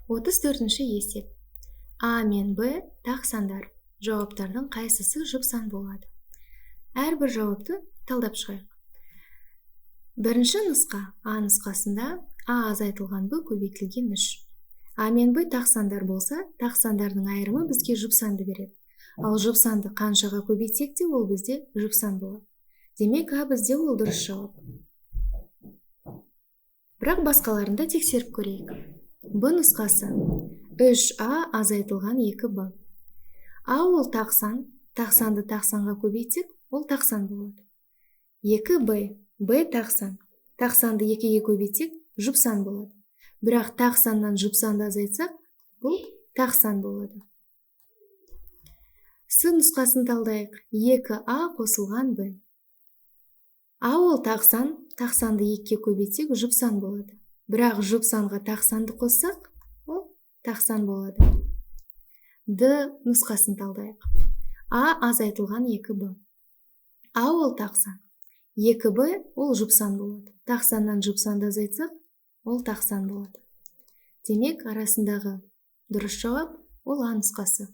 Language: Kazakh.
34-ші есеп. А мен Б тақ сандар. Жауаптардың қайсысы жұп сан болады? Әрбір жауапты талдап шығайық. Бірінші нұсқа А нұсқасында А азайтылған Б көбейтілген 3. А мен Б тақ сандар болса, тақ сандардың айырымы бізге жұп санды береді. Ал жұп санды қаншаға көбейтсек те ол бізде жұп сан болады. Демек А бізде ол дұрыс жауап. Бірақ басқаларында тексеріп көрейік. Б нұсқасы 3А азайтылған 2Б. А ол тақ сан, тақ санды тақ санға көбейтсек, ол тақ сан болады. 2Б, Б тақ сан, тақ санды 2-ге көбейтсек, жұп сан болады. Бірақ тақ саннан жұп санды азайтсақ, бұл тақ сан болады. С нұсқасын талдайық. 2А қосылған Б. А ол тақ сан, тақ санды 2-ге көбейтсек, жұп сан болады. Бірақ жұп санға тақ санды қоссақ, ол тақ сан болады. Д нұсқасын талдайық. А азайтылған 2Б. А ол тақ сан. 2Б ол жұп сан болады. Тақ саннан жұп санды азайтсақ, ол тақ сан болады. Демек, арасындағы дұрыс жауап ол А нұсқасы.